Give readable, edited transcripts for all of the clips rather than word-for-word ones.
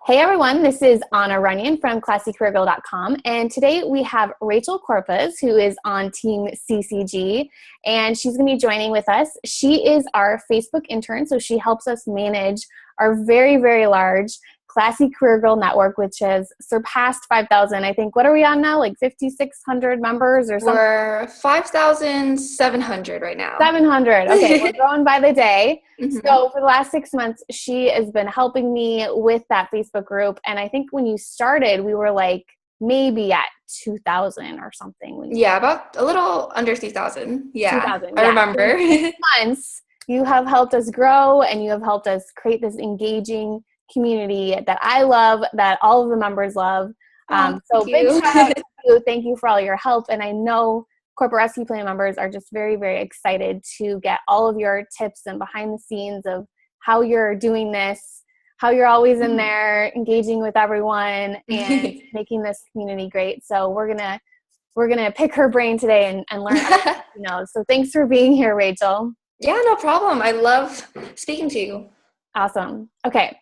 Hey everyone, this is Anna Runyon from ClassyCareerGirl.com, and today we have Rachel Corpus, who is on Team CCG, and she's going to be joining with us. She is our Facebook intern, so she helps us manage our very, very large Classy Career Girl network, which has surpassed 5,000. I think, what are we on now? Like 5,600 members or something? We're 5,700 right now. 700. Okay, we're growing by the day. Mhm. So for the last 6 months, she has been helping me with that Facebook group. And I think when you started, we were like maybe at 2,000 or something. Yeah, about a little under 3,000. Yeah, 2,000, I yeah. So remember. in 6 months, you have helped us grow and you have helped us create this engaging community that I love, that all of the members love. Oh, So thank big you. shout out to you. Thank you for all your help. And I know Corporate Rescue Plan members are just very, very excited to get all of your tips and behind the scenes of how you're doing this, how you're always in there engaging with everyone and making this community great. So we're gonna pick her brain today and learn everything she knows. So thanks for being here, Rachel. Yeah, no problem. I love speaking to you. Awesome. Okay.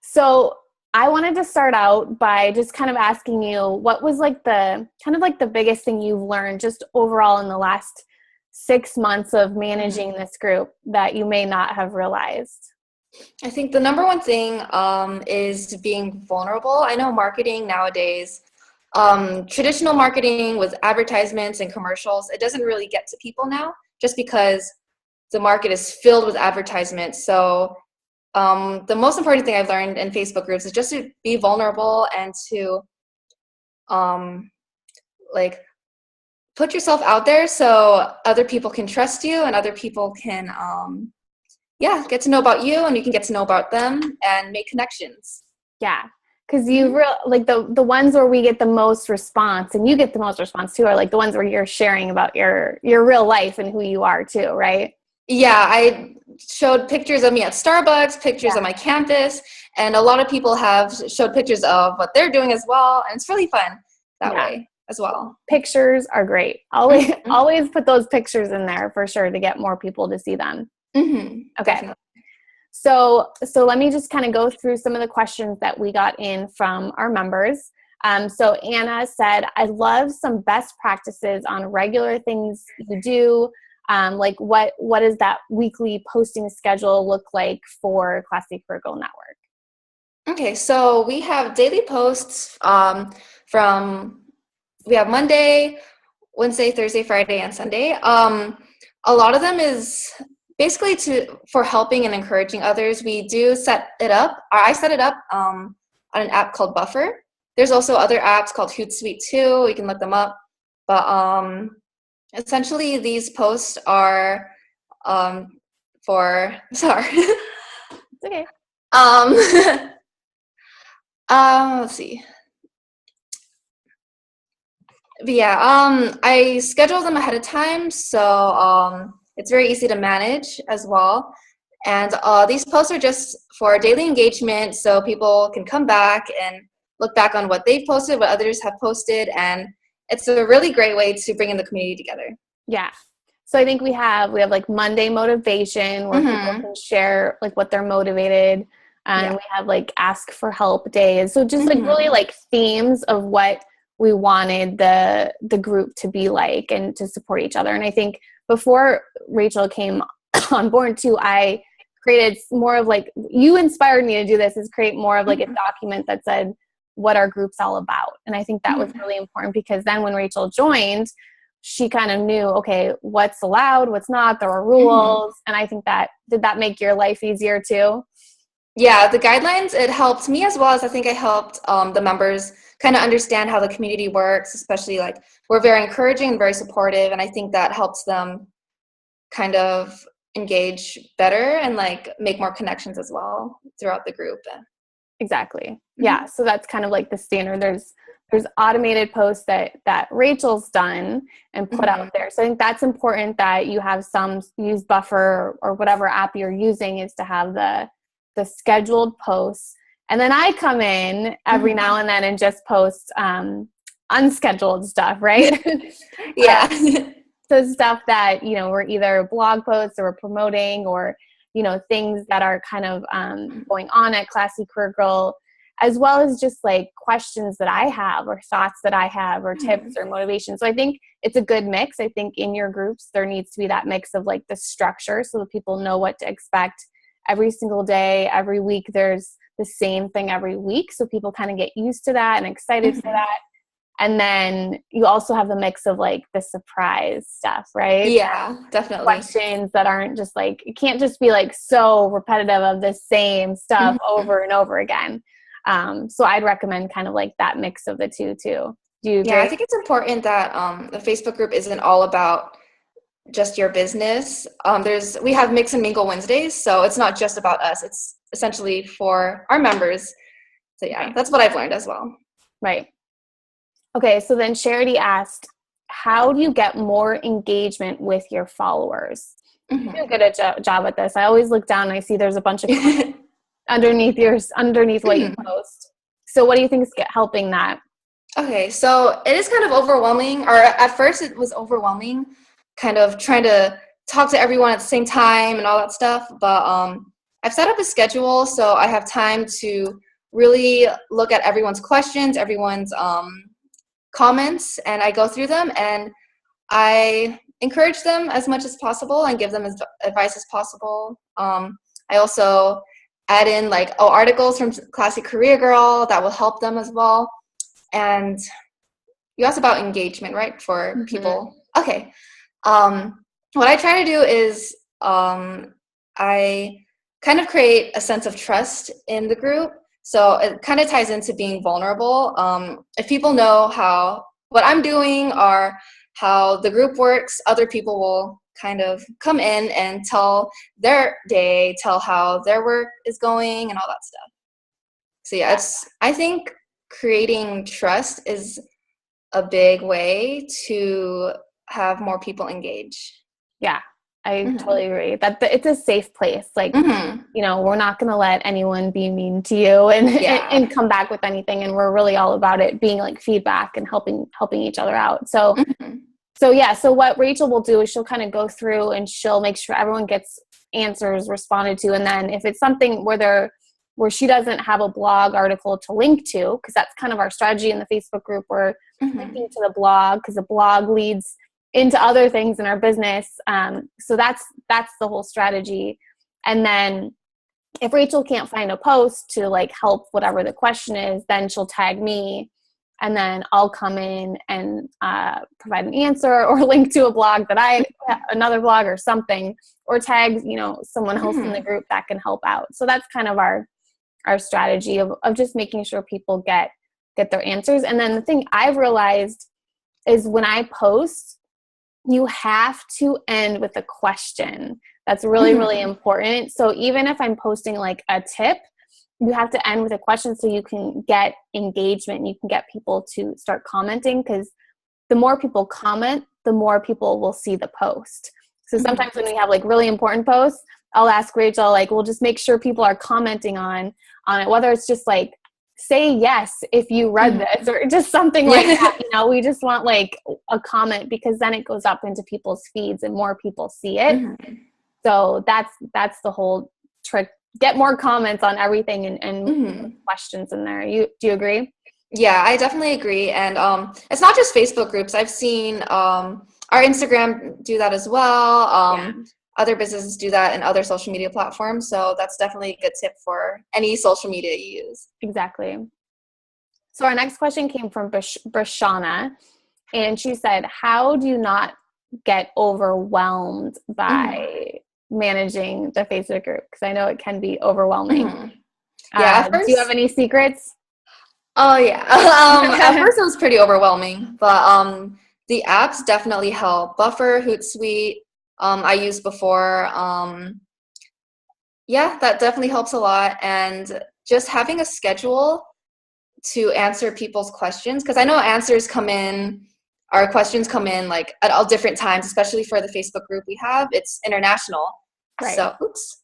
So I wanted to start out by just kind of asking you what was like the biggest thing you've learned just overall in the last 6 months of managing this group that you may not have realized. I think the number one thing is being vulnerable. I know marketing nowadays, traditional marketing with advertisements and commercials, it doesn't really get to people now just because the market is filled with advertisements. So the most important thing I've learned in Facebook groups is just to be vulnerable and to um, like put yourself out there so other people can trust you and other people can get to know about you and you can get to know about them and make connections. Yeah. Because you like the ones where we get the most response and you get the most response too are like the ones where you're sharing about your real life and who you are too, right? Yeah, I showed pictures of me at Starbucks, pictures of my campus, and a lot of people have showed pictures of what they're doing as well, and it's really fun that Yeah. way as well. Pictures are great. Always put those pictures in there for sure to get more people to see them. Okay. Definitely. So let me just kind of go through some of the questions that we got in from our members. So Anna said, I love some best practices on regular things you do. Like what does that weekly posting schedule look like for Classy Career Girl Network? Okay, so we have daily posts we have Monday, Wednesday, Thursday, Friday, and Sunday. A lot of them is basically for helping and encouraging others. We do set it up, or I set it up on an app called Buffer. There's also other apps called Hootsuite too. You can look them up. But essentially, these posts are for sorry. It's okay. Let's see. But yeah, I schedule them ahead of time, so it's very easy to manage as well. And these posts are just for daily engagement, so people can come back and look back on what they've posted, what others have posted, and it's a really great way to bring in the community together. Yeah. So I think we have like Monday motivation where people can share like what they're motivated. And we have like ask for help days. So just like really like themes of what we wanted the group to be like and to support each other. And I think before Rachel came on board too, I created more of like, you inspired me to do this, is create more of like a document that said what our group's all about. And I think that was really important because then when Rachel joined, she kind of knew, okay, what's allowed, what's not, there are rules. And I think did that make your life easier too? Yeah, the guidelines, it helped me as well as I think it helped the members kind of understand how the community works, especially like we're very encouraging and very supportive. And I think that helps them kind of engage better and like make more connections as well throughout the group. Exactly. Yeah. So that's kind of like the standard. There's automated posts that Rachel's done and put out there. So I think that's important that you have use Buffer or whatever app you're using is to have the scheduled posts. And then I come in every now and then and just post unscheduled stuff, right? Yeah. So stuff that, we're either blog posts or we're promoting or, things that are kind of going on at Classy Career Girl. as well as just like questions that I have or thoughts that I have or tips or motivation. So I think it's a good mix. I think in your groups, there needs to be that mix of like the structure so that people know what to expect every single day, every week. There's the same thing every week. So people kind of get used to that and excited for that. And then you also have the mix of like the surprise stuff, right? Yeah, definitely. Questions that aren't just like, it can't just be like so repetitive of the same stuff over and over again. So I'd recommend kind of like that mix of the two too. Do you agree? Yeah, I think it's important that the Facebook group isn't all about just your business. We have Mix and Mingle Wednesdays, so it's not just about us. It's essentially for our members. So yeah, that's what I've learned as well. Right. Okay, so then Charity asked, how do you get more engagement with your followers? You do a good job at this. I always look down and I see there's a bunch of comments underneath what you post. So what do you think is helping that? Okay, so it is kind of overwhelming, or at first it was overwhelming, kind of trying to talk to everyone at the same time and all that stuff. But I've set up a schedule so I have time to really look at everyone's questions, everyone's comments, and I go through them and I encourage them as much as possible and give them as advice as possible. I also add in like articles from Classy Career Girl that will help them as well. And you asked about engagement, right, for people. Okay. What I try to do is I kind of create a sense of trust in the group. So it kind of ties into being vulnerable. If people know what I'm doing or how the group works, other people will kind of come in and tell their day, tell how their work is going and all that stuff. So yeah, I think creating trust is a big way to have more people engage. Yeah, I totally agree that it's a safe place. Like, we're not going to let anyone be mean to you and come back with anything. And we're really all about it being like feedback and helping each other out. So, so what Rachel will do is she'll kind of go through and she'll make sure everyone gets answers responded to. And then if it's something where she doesn't have a blog article to link to, because that's kind of our strategy in the Facebook group, we're linking to the blog because the blog leads into other things in our business. So that's the whole strategy. And then if Rachel can't find a post to like help whatever the question is, then she'll tag me and then I'll come in and provide an answer or link to a blog another blog or something, or tag, someone else in the group that can help out. So that's kind of our strategy of just making sure people get their answers. And then the thing I've realized is when I post, you have to end with a question. That's really, really important. So even if I'm posting like a tip, you have to end with a question so you can get engagement and you can get people to start commenting, because the more people comment, the more people will see the post. So sometimes when we have like really important posts, I'll ask Rachel, like, we'll just make sure people are commenting on it, whether it's just like, say yes if you read this or just something like that. We just want like a comment, because then it goes up into people's feeds and more people see it. So that's the whole trick. Get more comments on everything and questions in there. Do you agree? Yeah, I definitely agree. And it's not just Facebook groups. I've seen our Instagram do that as well. Other businesses do that in other social media platforms. So that's definitely a good tip for any social media you use. Exactly. So our next question came from Brashana, and she said, how do you not get overwhelmed by managing the Facebook group? Because I know it can be overwhelming. Yeah. Do you have any secrets? Oh, yeah. At first it was pretty overwhelming, but the apps definitely help. Buffer, Hootsuite, I used before. That definitely helps a lot. And just having a schedule to answer people's questions, because I know our questions come in like at all different times, especially for the Facebook group we have. It's international. Right. So, oops.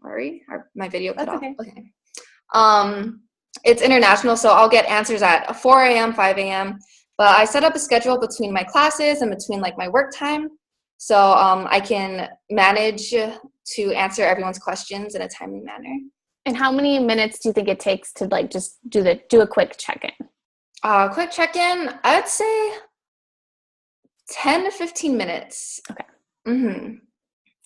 Sorry, my video cut off. Okay. It's international, so I'll get answers at 4 a.m., 5 a.m. But I set up a schedule between my classes and between like my work time. So I can manage to answer everyone's questions in a timely manner. And how many minutes do you think it takes to like just do a quick check-in? Quick check-in, I'd say 10 to 15 minutes. Okay. Mm-hmm.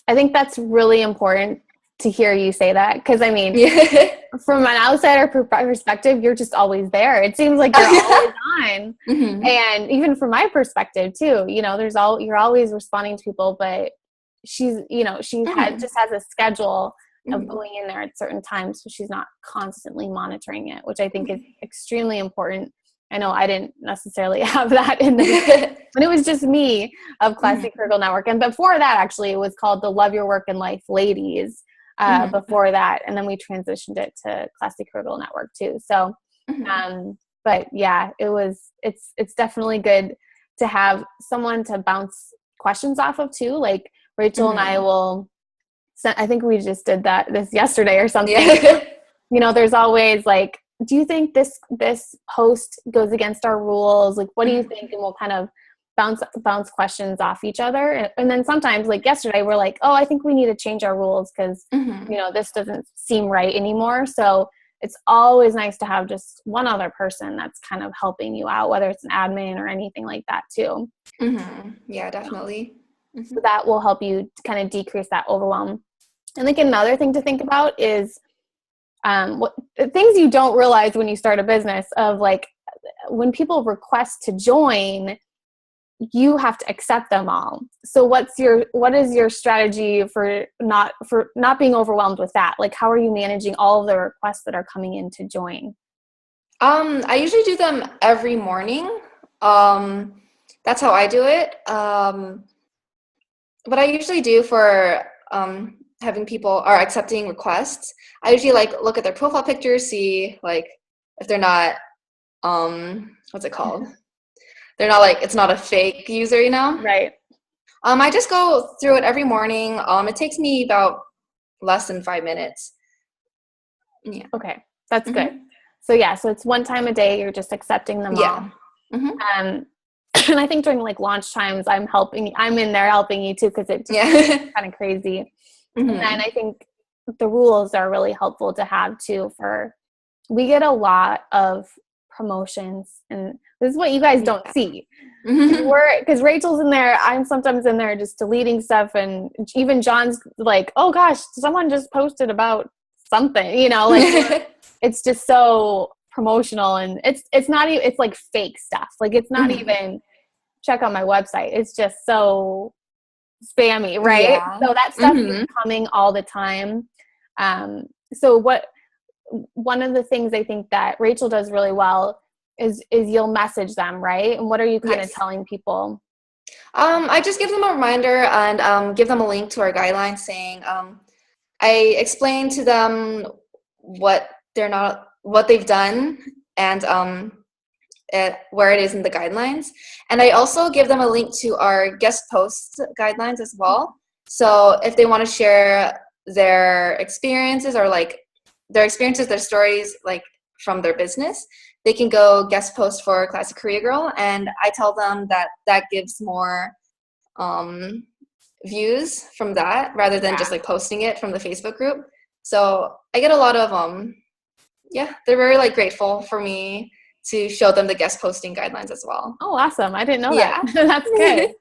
I think that's really important to hear you say that, because I mean, Yeah. from an outsider perspective, you're just always there. It seems like you're always on. Mm-hmm. And even from my perspective too, you know, you're always responding to people, but she's, you know, just has a schedule of going in there at certain times, so she's not constantly monitoring it, which I think is extremely important. I know I didn't necessarily have that in the when it was just me of Classy Career Girl Network. And before that, actually, it was called the Love Your Work and Life Ladies before that. And then we transitioned it to Classy Career Girl Network too. So, but yeah, it's definitely good to have someone to bounce questions off of too. Like Rachel and I will send, I think we just did this yesterday or something. Yeah. You know, there's always like, do you think this post goes against our rules? Like, what do you think? And we'll kind of bounce questions off each other. And then sometimes, like yesterday, we're like, oh, I think we need to change our rules because, you know, this doesn't seem right anymore. So it's always nice to have just one other person that's kind of helping you out, whether it's an admin or anything like that too. Yeah, definitely. So that will help you kind of decrease that overwhelm. And like another thing to think about is what things you don't realize when you start a business of like when people request to join, you have to accept them all. So what is your strategy for not being overwhelmed with that? Like, how are you managing all of the requests that are coming in to join? I usually do them every morning. That's how I do it. What I usually do for having people are accepting requests, I usually like look at their profile pictures, see like if they're not what's it called? They're not like, it's not a fake user, you know? Right. I just go through it every morning. It takes me about less than 5 minutes. Yeah. Okay. That's good. So yeah, so it's one time a day, you're just accepting them all. And I think during like launch times, I'm in there helping you too, because it's kind of crazy. And then I think the rules are really helpful to have too. We get a lot of promotions, and this is what you guys don't see. Because Rachel's in there, I'm sometimes in there just deleting stuff, and even John's like, oh gosh, someone just posted about something, you know, like it's just so promotional, and it's not even, it's like fake stuff. Like it's not even check out my website. It's just so spammy, right? Yeah. So that stuff is coming all the time. So one of the things I think that Rachel does really well is you'll message them, right? And what are you kind of telling people? I just give them a reminder and give them a link to our guidelines saying, I explain to them what they've done and where it is in the guidelines. And I also give them a link to our guest post guidelines as well. So if they want to share their experiences or like their stories, like from their business, they can go guest post for Classy Career Girl. And I tell them that gives more views from that rather than just like posting it from the Facebook group. So I get a lot of, they're very like grateful for me to show them the guest posting guidelines as well. Oh, awesome. I didn't know that. That's good.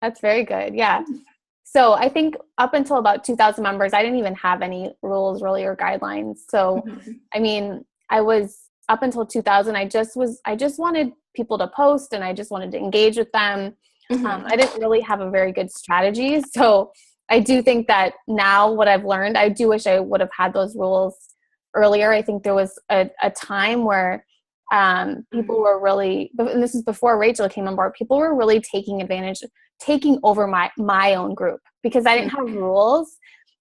That's very good. Yeah. So I think up until about 2,000 members, I didn't even have any rules really or guidelines. So, I mean, I was up until 2,000. I just wanted people to post and I just wanted to engage with them. I didn't really have a very good strategy. So I do think that now what I've learned, I do wish I would have had those rules earlier. I think there was a time where people were really, and this is before Rachel came on board, people were really taking over my own group because I didn't have rules.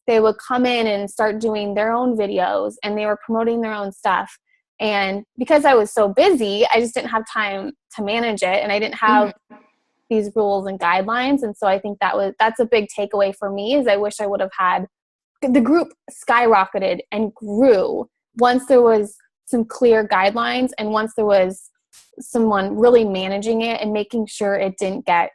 They would come in and start doing their own videos and they were promoting their own stuff. And because I was so busy, I just didn't have time to manage it. And I didn't have these rules and guidelines. And so I think that's a big takeaway for me is I wish I would have had the group skyrocketed and grew once there was some clear guidelines and once there was someone really managing it and making sure it didn't get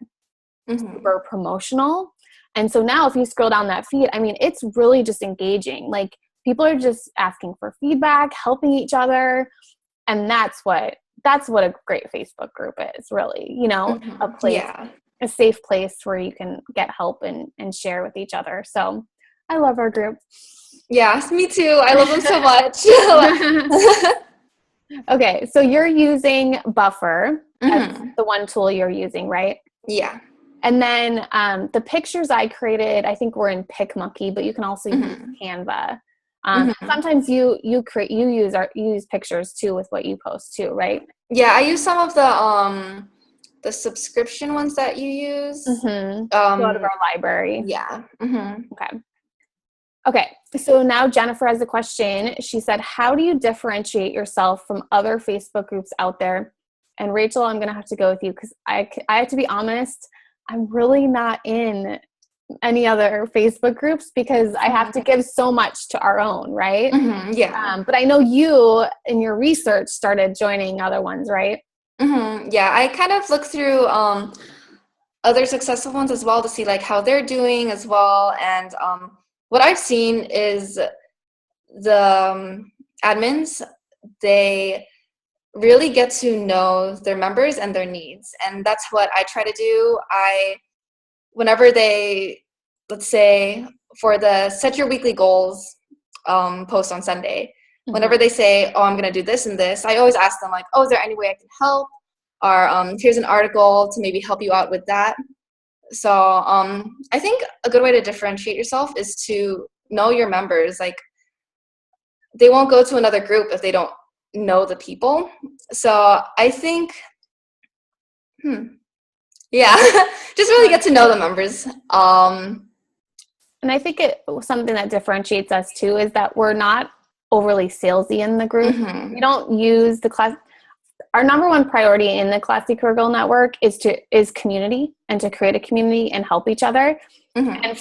super promotional. And so now if you scroll down that feed, I mean, it's really just engaging. Like people are just asking for feedback, helping each other. And that's what a great Facebook group is, really, you know, a place, a safe place where you can get help and share with each other. So I love our group. Yeah, me too. I love them so much. Okay, so you're using Buffer as the one tool you're using, right? Yeah. And then the pictures I created, I think were in PicMonkey, but you can also use Canva. Sometimes you use pictures too with what you post too, right? Yeah, I use some of the subscription ones that you use. Out of our library. Yeah. Okay. So now Jennifer has a question. She said, how do you differentiate yourself from other Facebook groups out there? And Rachel, I'm going to have to go with you because I have to be honest, I'm really not in any other Facebook groups because I have to give so much to our own, right? Yeah. But I know you in your research started joining other ones, right? Yeah, I kind of look through other successful ones as well to see like how they're doing as well. And what I've seen is the admins, they really get to know their members and their needs. And that's what I try to do. Whenever they, let's say for the set your weekly goals post on Sunday, whenever they say, oh, I'm going to do this and this, I always ask them like, oh, is there any way I can help? Or here's an article to maybe help you out with that. So I think a good way to differentiate yourself is to know your members. Like they won't go to another group if they don't know the people. So I think, yeah, just really get to know the members. And I think something that differentiates us too is that we're not overly salesy in the group. We don't use the class. Our number one priority in the Classy Career Girl Network is community and to create a community and help each other. And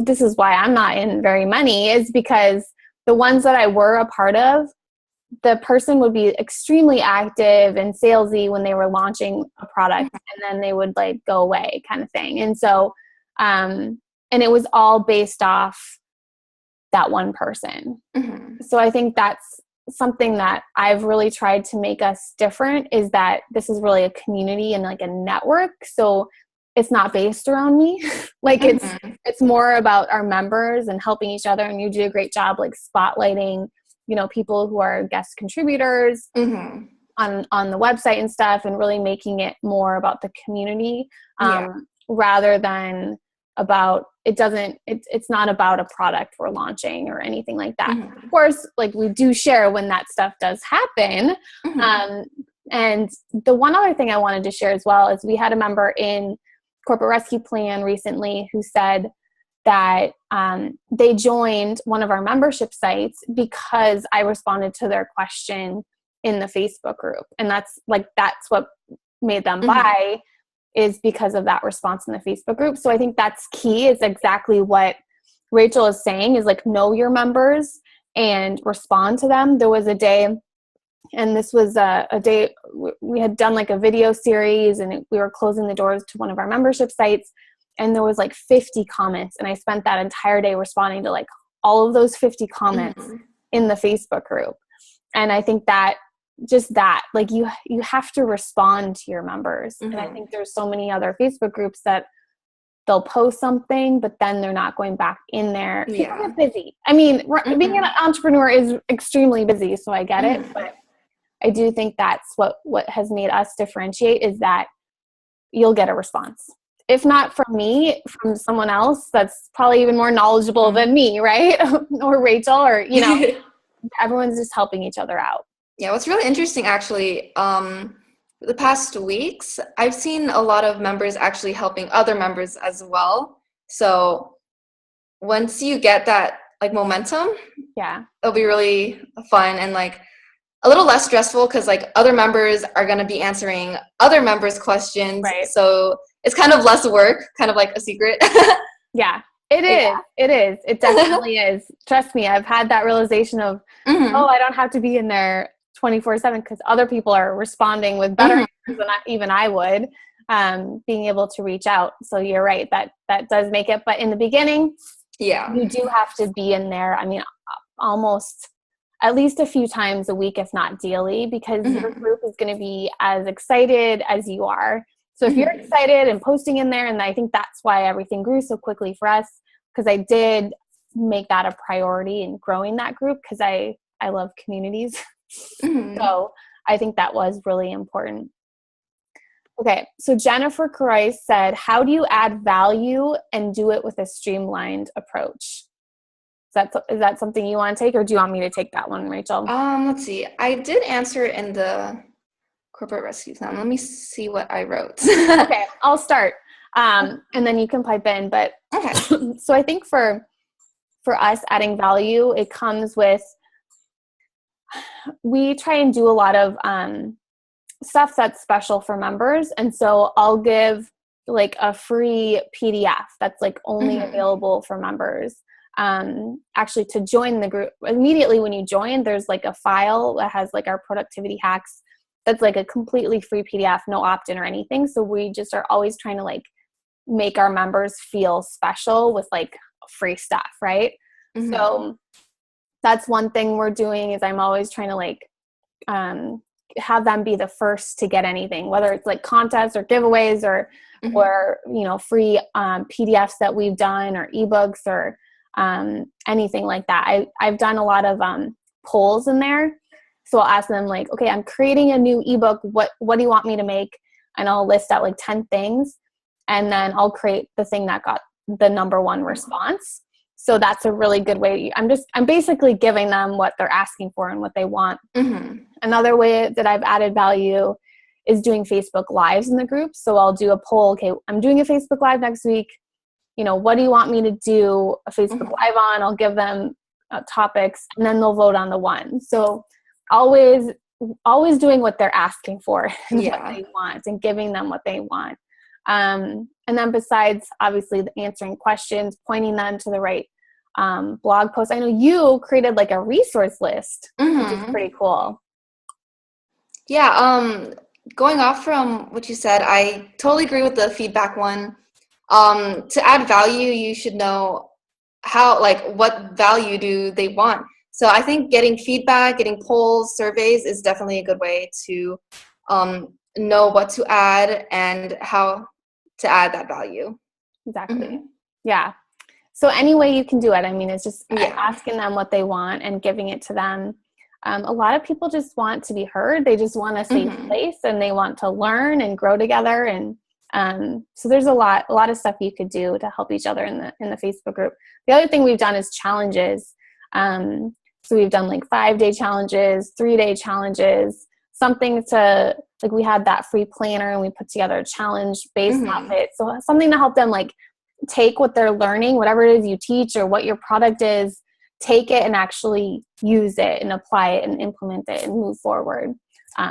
this is why I'm not in very many, is because the ones that I were a part of, the person would be extremely active and salesy when they were launching a product, and then they would like go away kind of thing. And so, and it was all based off that one person. So I think that's something that I've really tried to make us different, is that this is really a community and like a network. So it's not based around me. Like it's more about our members and helping each other. And you do a great job like spotlighting, you know, people who are guest contributors on the website and stuff, and really making it more about the community rather than about, it's not about a product we're launching or anything like that. Of course, like we do share when that stuff does happen. And the one other thing I wanted to share as well is we had a member in Corporate Rescue Plan recently who said that they joined one of our membership sites because I responded to their question in the Facebook group. And that's what made them buy, is because of that response in the Facebook group. So I think that's key. Is exactly what Rachel is saying, is like know your members and respond to them. There was a day, and this was a day we had done like a video series, and we were closing the doors to one of our membership sites, and there was like 50 comments, and I spent that entire day responding to like all of those 50 comments in the Facebook group. And I think that just that, like you have to respond to your members. And I think there's so many other Facebook groups that they'll post something, but then they're not going back in there. People get busy. I mean, being an entrepreneur is extremely busy, so I get it. But I do think that's what has made us differentiate, is that you'll get a response. If not from me, from someone else that's probably even more knowledgeable than me, right? Or Rachel, or, you know, everyone's just helping each other out. Yeah, what's really interesting actually, the past weeks, I've seen a lot of members actually helping other members as well. So once you get that like momentum, it'll be really fun and like a little less stressful, because like other members are going to be answering other members' questions. Right. So it's kind of less work, kind of like a secret. Yeah. It is. It is. It definitely is. Trust me, I've had that realization of, oh, I don't have to be in there 24/7 because other people are responding with better answers than even I would, being able to reach out. So you're right. That does make it. But in the beginning, you do have to be in there. I mean, almost at least a few times a week, if not daily, because your group is going to be as excited as you are. So if you're excited and posting in there, and I think that's why everything grew so quickly for us, because I did make that a priority in growing that group, because I love communities. So I think that was really important. Okay, so Jennifer Croy said, how do you add value and do it with a streamlined approach? Is that something you want to take, or do you want me to take that one, Rachel? Let's see. I did answer in the corporate rescue plan. Let me see what I wrote. Okay, I'll start, and then you can pipe in. But okay. So I think for us adding value, it comes with, we try and do a lot of stuff that's special for members, and so I'll give like a free PDF that's like only available for members. Actually, to join the group, immediately when you join, there's like a file that has like our productivity hacks. That's like a completely free PDF, no opt-in or anything. So we just are always trying to like make our members feel special with like free stuff, right? So that's one thing we're doing, is I'm always trying to like have them be the first to get anything, whether it's like contests or giveaways or free PDFs that we've done, or ebooks, or anything like that. I've done a lot of polls in there. So I'll ask them like, okay, I'm creating a new ebook. What do you want me to make? And I'll list out like 10 things, and then I'll create the thing that got the number one response. So that's a really good way. I'm basically giving them what they're asking for and what they want. Another way that I've added value is doing Facebook Lives in the group. So I'll do a poll. Okay, I'm doing a Facebook Live next week. What do you want me to do a Facebook Live on? I'll give them topics, and then they'll vote on the one. So always doing what they're asking for and what they want, and giving them what they want. And then besides, obviously, the answering questions, pointing them to the right blog post. I know you created like a resource list, which is pretty cool. Yeah. Going off from what you said, I totally agree with the feedback one. To add value, you should know what value do they want. So I think getting feedback, getting polls, surveys is definitely a good way to know what to add and how to add that value. Exactly. Yeah. So any way you can do it. I mean, it's just asking them what they want and giving it to them. A lot of people just want to be heard. They just want a safe place, and they want to learn and grow together. And so there's a lot of stuff you could do to help each other in the Facebook group. The other thing we've done is challenges. So we've done like 5-day challenges, 3-day challenges, something to, like, we had that free planner, and we put together a challenge based off it. So something to help them like take what they're learning, whatever it is you teach or what your product is, take it and actually use it and apply it and implement it and move forward.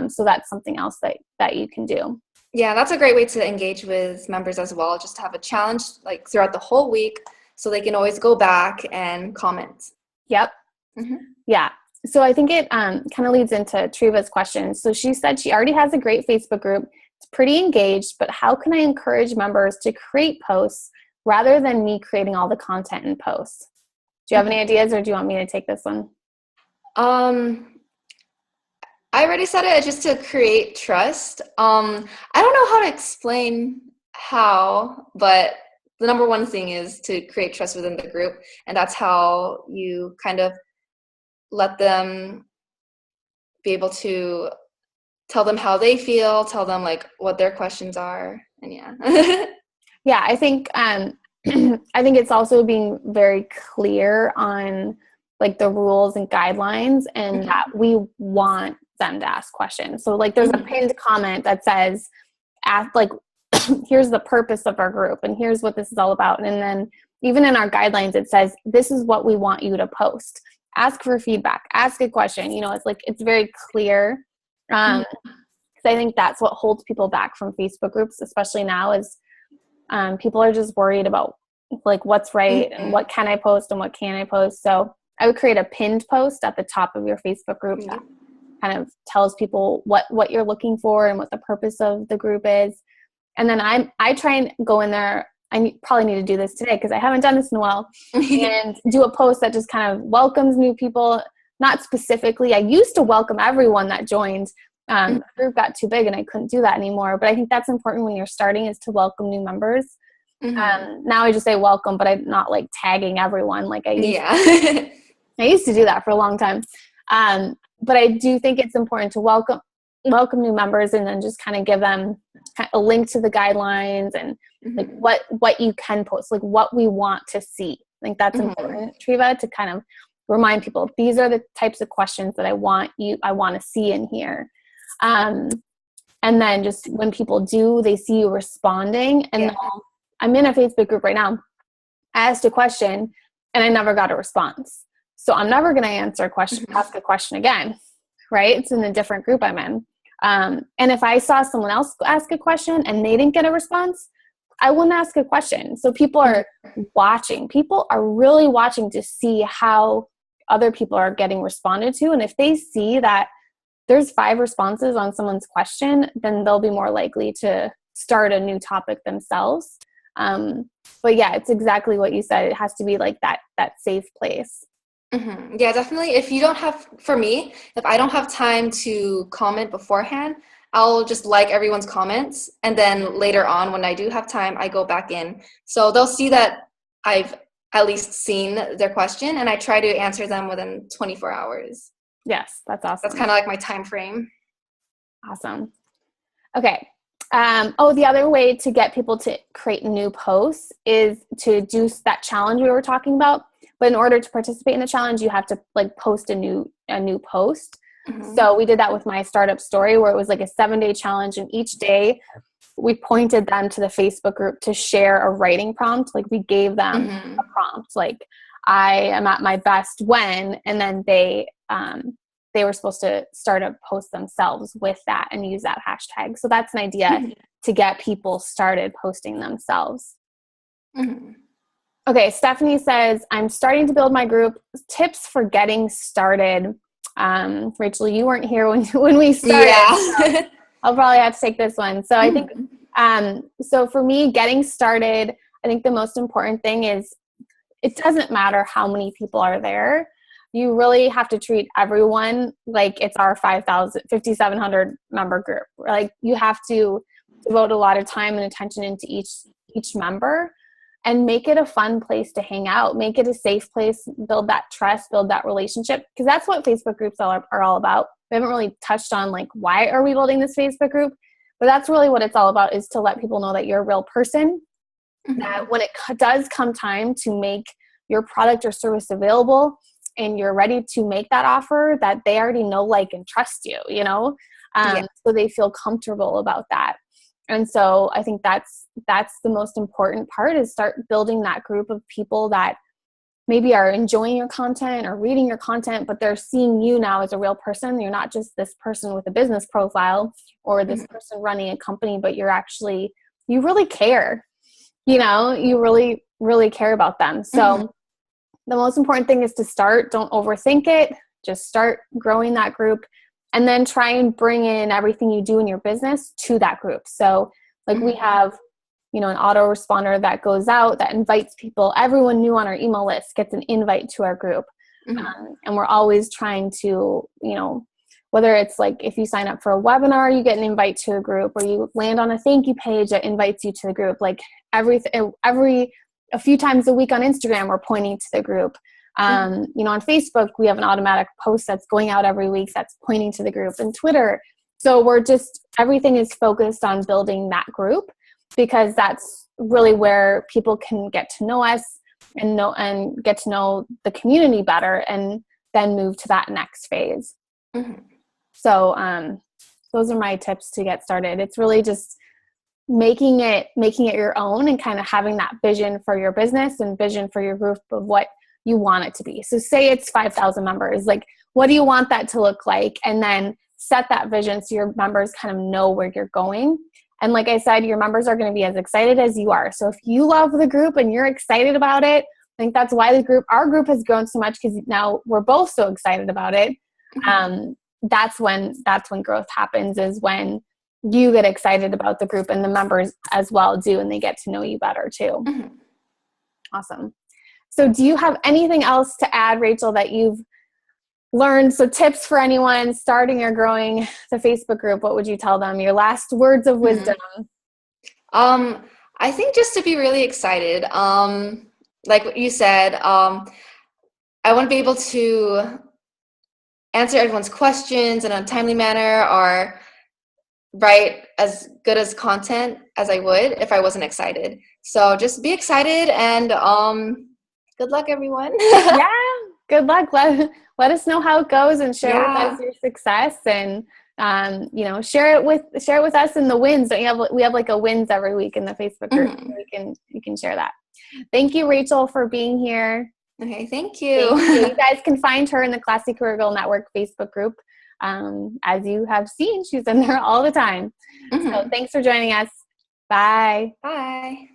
So that's something else that you can do. Yeah, that's a great way to engage with members as well, just to have a challenge like throughout the whole week, so they can always go back and comment. Yep. Yeah. So I think it kind of leads into Triva's question. So she said she already has a great Facebook group. It's pretty engaged, but how can I encourage members to create posts rather than me creating all the content and posts? Do you have any ideas, or do you want me to take this one? I already said it, just to create trust. I don't know how to explain how, but the number one thing is to create trust within the group. And that's how you kind of let them be able to tell them how they feel, tell them like what their questions are. And Yeah, I think I think it's also being very clear on like the rules and guidelines, and that we want them to ask questions. So like there's a pinned comment that says, ask, like, here's the purpose of our group and here's what this is all about. And then even in our guidelines, it says, this is what we want you to post. Ask for feedback, ask a question. It's like, it's very clear. Because I think that's what holds people back from Facebook groups, especially now, is people are just worried about like what's right and what can I post and what can't I post. So I would create a pinned post at the top of your Facebook group that kind of tells people what you're looking for and what the purpose of the group is. And then I try and go in there. probably need to do this today because I haven't done this in a while, and do a post that just kind of welcomes new people. Not specifically, I used to welcome everyone that joined. The group got too big and I couldn't do that anymore. But I think that's important when you're starting, is to welcome new members. Now I just say welcome, but I'm not like tagging everyone like I used to. I used to do that for a long time. But I do think it's important to welcome new members, and then just kind of give them a link to the guidelines and like what you can post, like what we want to see. I think that's important, Treva, to kind of remind people, these are the types of questions that I want to see in here. And then just when people do, they see you responding. And I'm in a Facebook group right now. I asked a question and I never got a response. So I'm never going to ask a question again, right? It's in a different group I'm in. And if I saw someone else ask a question and they didn't get a response, I wouldn't ask a question. So people are watching. People are really watching to see how other people are getting responded to. And if they see that there's 5 responses on someone's question, then they'll be more likely to start a new topic themselves. But yeah, it's exactly what you said. It has to be like that safe place. Yeah, definitely. If I don't have time to comment beforehand, I'll just like everyone's comments. And then later on, when I do have time, I go back in. So they'll see that I've at least seen their question, and I try to answer them within 24 hours. Yes, that's awesome. That's kind of like my time frame. Awesome. Okay. The other way to get people to create new posts is to do that challenge we were talking about. But in order to participate in the challenge, you have to like post a new post. So we did that with my startup story, where it was like a 7-day challenge, and each day we pointed them to the Facebook group to share a writing prompt. Like we gave them a prompt, like I am at my best when, and then they were supposed to start a post themselves with that and use that hashtag. So that's an idea to get people started posting themselves. Okay, Stephanie says, I'm starting to build my group. Tips for getting started. Rachel, you weren't here when we started. Yeah. So I'll probably have to take this one. So I think, so for me, getting started, I think the most important thing is it doesn't matter how many people are there. You really have to treat everyone like it's our 5,700 member group. Like you have to devote a lot of time and attention into each member, and make it a fun place to hang out. Make it a safe place, build that trust, build that relationship, because that's what Facebook groups are all about. We haven't really touched on like, why are we building this Facebook group? But that's really what it's all about, is to let people know that you're a real person, that when it does come time to make your product or service available and you're ready to make that offer, that they already know, like, and trust you, so they feel comfortable about that. And so I think that's the most important part, is start building that group of people that maybe are enjoying your content or reading your content, but they're seeing you now as a real person. You're not just this person with a business profile or this person running a company, but you really care, you really, really care about them. So the most important thing is to start. Don't overthink it. Just start growing that group. And then try and bring in everything you do in your business to that group. So like we have, an autoresponder that goes out that invites people. Everyone new on our email list gets an invite to our group. And we're always trying to, whether it's like if you sign up for a webinar, you get an invite to a group, or you land on a thank you page that invites you to the group. Like a few times a week on Instagram, we're pointing to the group. On Facebook, we have an automatic post that's going out every week that's pointing to the group, and Twitter. So everything is focused on building that group, because that's really where people can get to know us and get to know the community better, and then move to that next phase. So those are my tips to get started. It's really just making it your own, and kind of having that vision for your business and vision for your group of what you want it to be. So say it's 5,000 members, like what do you want that to look like? And then set that vision so your members kind of know where you're going. And like I said, your members are going to be as excited as you are. So if you love the group and you're excited about it, I think that's why our group has grown so much, because now we're both so excited about it. That's when growth happens, is when you get excited about the group, and the members as well do, and they get to know you better too. Mm-hmm. Awesome. So do you have anything else to add, Rachel, that you've learned? So tips for anyone starting or growing the Facebook group, what would you tell them? Your last words of wisdom. I think just to be really excited. Like what you said, I want to be able to answer everyone's questions in a timely manner, or write as good as content as I would if I wasn't excited. So just be excited, and good luck, everyone. Yeah, good luck. Let us know how it goes, and share with us your success, and share it with us in the wins. We have like a wins every week in the Facebook group. Mm-hmm. So you can share that. Thank you, Rachel, for being here. Okay, thank you. You guys can find her in the Classy Career Girl Network Facebook group. As you have seen, she's in there all the time. Mm-hmm. So thanks for joining us. Bye. Bye.